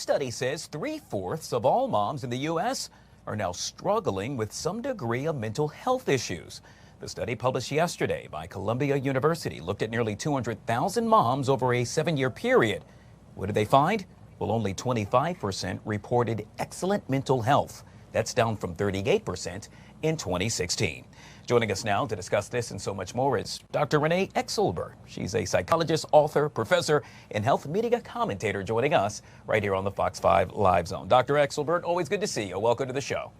Study says 3/4 of all moms in the U.S. are now struggling with some degree of mental health issues. The study published yesterday by Columbia University looked at nearly 200,000 moms over a 7-year period. What did they find? Well, only 25% reported excellent mental health. That's down from 38% in 2016. Joining us now to discuss this and so much more is Dr. Renee Exelberg. She's a psychologist, author, professor, and health media commentator joining us right here on the Fox 5 Live Zone. Dr. Exelberg, always good to see you. Welcome to the show.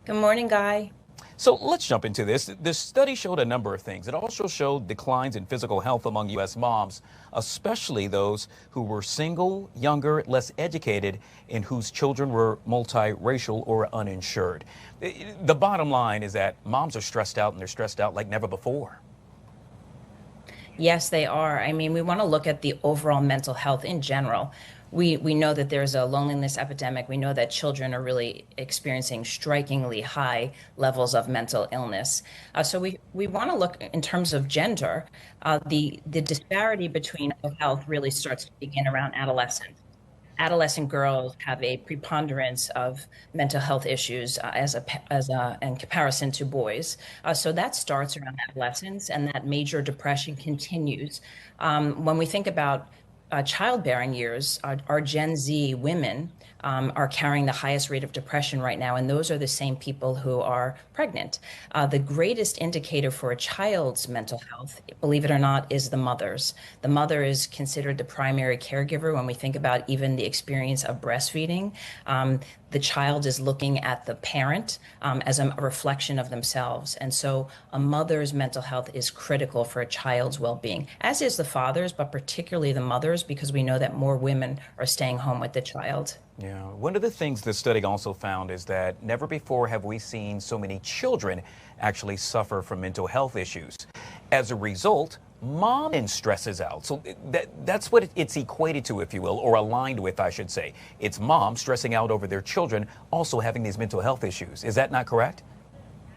Good morning, Guy. So let's jump into this. This study showed a number of things. It also showed declines in physical health among U.S. moms, especially those who were single, younger, less educated, and whose children were multiracial or uninsured. The bottom line is that moms are stressed out, and they're stressed out like never before. Yes, they are. I mean, we want to look at the overall mental health in general. We know that there's a loneliness epidemic. We know that children are really experiencing strikingly high levels of mental illness. So we want to look in terms of gender. The disparity between mental health really starts to begin around adolescence. Adolescent girls have a preponderance of mental health issues in comparison to boys. So that starts around adolescence, and that major depression continues. When we think about childbearing years, our Gen Z women are carrying the highest rate of depression right now, and those are the same people who are pregnant. The greatest indicator for a child's mental health, believe it or not, is the mother's. The mother is considered the primary caregiver when we think about even the experience of breastfeeding. The child is looking at the parent as a reflection of themselves. And so a mother's mental health is critical for a child's well-being, as is the father's, but particularly the mother's, because we know that more women are staying home with the child. Yeah, one of the things this study also found is that never before have we seen so many children actually suffer from mental health issues. As a result, mom stresses out. So that's what it's equated to, if you will, or aligned with, I should say. It's mom stressing out over their children also having these mental health issues. Is that not correct?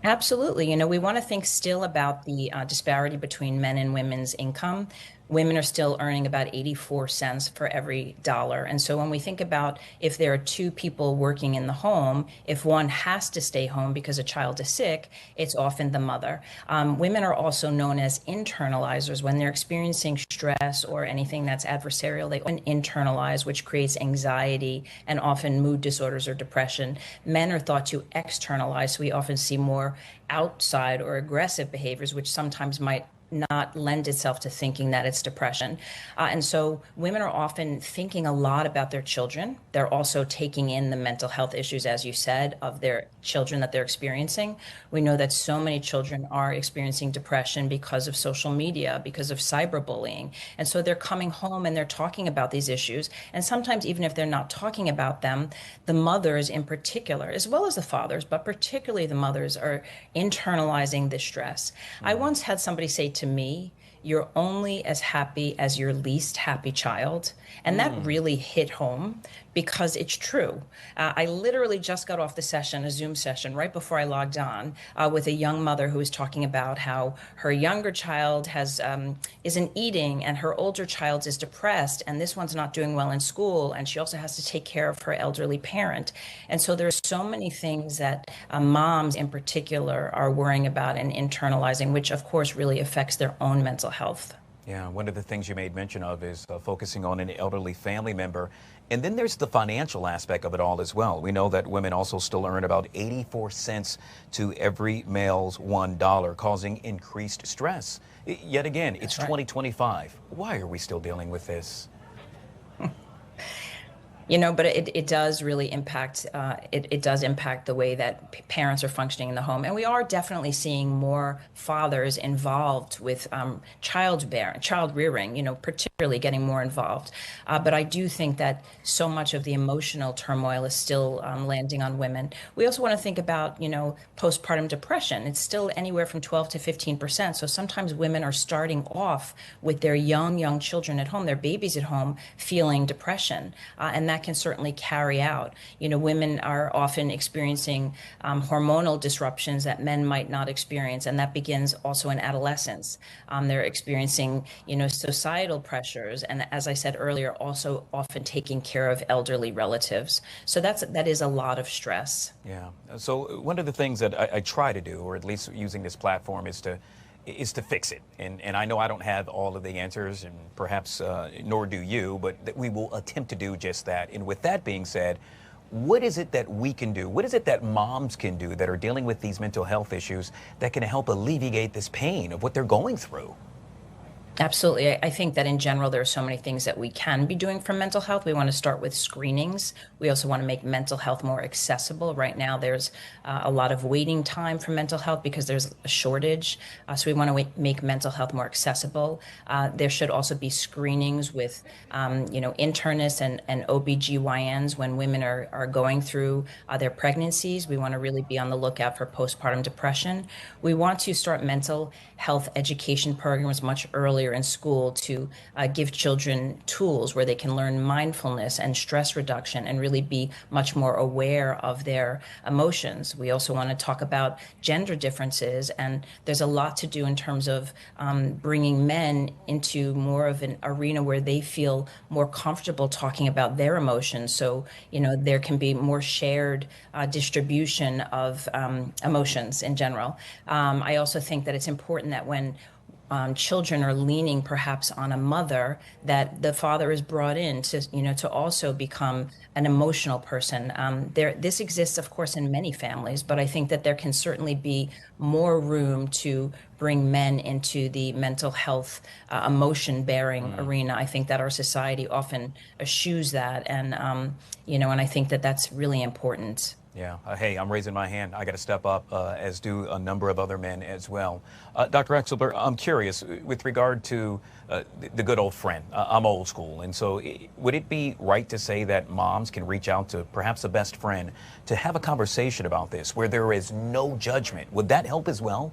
Absolutely. We want to think still about the disparity between men and women's income. Women are still earning about 84 cents for every dollar. And so when we think about if there are two people working in the home, if one has to stay home because a child is sick, it's often the mother. Women are also known as internalizers. When they're experiencing stress or anything that's adversarial, they often internalize, which creates anxiety and often mood disorders or depression. Men are thought to externalize, so we often see more outside or aggressive behaviors, which sometimes might not lend itself to thinking that it's depression. And so women are often thinking a lot about their children. They're also taking in the mental health issues, as you said, of their children that they're experiencing. We know that so many children are experiencing depression because of social media, because of cyberbullying. And so they're coming home and they're talking about these issues. And sometimes even if they're not talking about them, the mothers in particular, as well as the fathers, but particularly the mothers, are internalizing the stress. I once had somebody say to me, "You're only as happy as your least happy child." And that really hit home because it's true. I literally just got off the session, a Zoom session, right before I logged on with a young mother who was talking about how her younger child isn't eating and her older child is depressed, and this one's not doing well in school, and she also has to take care of her elderly parent. And so there's so many things that moms in particular are worrying about and internalizing, which of course really affects their own mental health. Yeah, one of the things you made mention of is focusing on an elderly family member. And then there's the financial aspect of it all as well. We know that women also still earn about 84 cents to every male's $1, causing increased stress. Yet again, it's 2025. Why are we still dealing with this? But it does really impact, it does impact the way that parents are functioning in the home. And we are definitely seeing more fathers involved with child rearing, particularly getting more involved. But I do think that so much of the emotional turmoil is still landing on women. We also want to think about, postpartum depression. It's still anywhere from 12 to 15%. So sometimes women are starting off with their young children at home, their babies at home, feeling depression. And that that can certainly carry out. Women are often experiencing hormonal disruptions that men might not experience, and that begins also in adolescence. They're experiencing, societal pressures, and as I said earlier, also often taking care of elderly relatives. So that is a lot of stress. Yeah. So one of the things that I try to do, or at least using this platform, is to fix it. And I know I don't have all of the answers, and perhaps nor do you, but that we will attempt to do just that. And with that being said, what is it that we can do? What is it that moms can do that are dealing with these mental health issues that can help alleviate this pain of what they're going through? Absolutely. I think that in general, there are so many things that we can be doing for mental health. We want to start with screenings. We also want to make mental health more accessible. Right now, there's a lot of waiting time for mental health because there's a shortage. So we want to make mental health more accessible. There should also be screenings with, internists and OBGYNs when women are going through their pregnancies. We want to really be on the lookout for postpartum depression. We want to start mental health education programs much earlier in school to give children tools where they can learn mindfulness and stress reduction and really be much more aware of their emotions. We also want to talk about gender differences, and there's a lot to do in terms of bringing men into more of an arena where they feel more comfortable talking about their emotions. So, there can be more shared distribution of emotions in general. I also think that it's important that when children are leaning perhaps on a mother, that the father is brought in to also become an emotional person. This exists, of course, in many families, but I think that there can certainly be more room to bring men into the mental health, emotion-bearing arena. I think that our society often eschews that, and and I think that that's really important. Yeah. Hey, I'm raising my hand. I got to step up, as do a number of other men as well. Dr. Exelberg, I'm curious with regard to the good old friend. I'm old school. And so would it be right to say that moms can reach out to perhaps a best friend to have a conversation about this where there is no judgment? Would that help as well?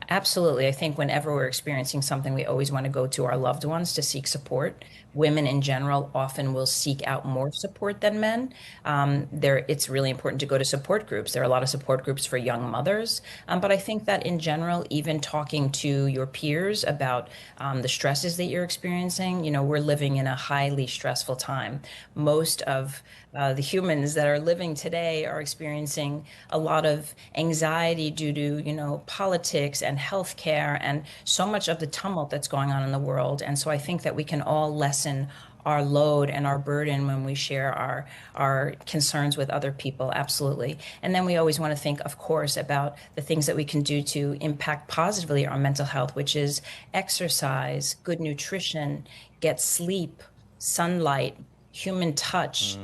Absolutely. I think whenever we're experiencing something, we always want to go to our loved ones to seek support. Women in general often will seek out more support than men. It's really important to go to support groups. There are a lot of support groups for young mothers. But I think that in general, even talking to your peers about the stresses that you're experiencing, we're living in a highly stressful time. Most of the humans that are living today are experiencing a lot of anxiety due to, politics and healthcare and so much of the tumult that's going on in the world. And so I think that we can all lessen our load and our burden when we share our concerns with other people. Absolutely. And then we always want to think, of course, about the things that we can do to impact positively our mental health, which is exercise, good nutrition, get sleep, sunlight, human touch,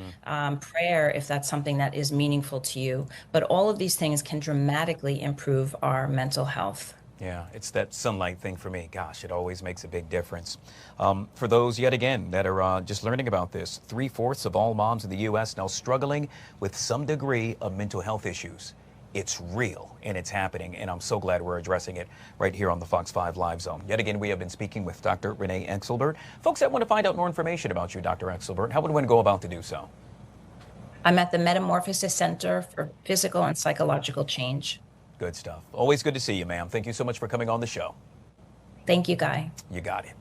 prayer, if that's something that is meaningful to you. But all of these things can dramatically improve our mental health. Yeah, it's that sunlight thing for me. Gosh, it always makes a big difference. For those, yet again, that are just learning about this, 3/4 of all moms in the U.S. now struggling with some degree of mental health issues. It's real and it's happening, and I'm so glad we're addressing it right here on the Fox 5 Live Zone. Yet again, we have been speaking with Dr. Renee Exelberg. Folks that want to find out more information about you, Dr. Exelberg, how would one go about to do so? I'm at the Metamorphosis Center for Physical and Psychological Change. Good stuff. Always good to see you, ma'am. Thank you so much for coming on the show. Thank you, Guy. You got it.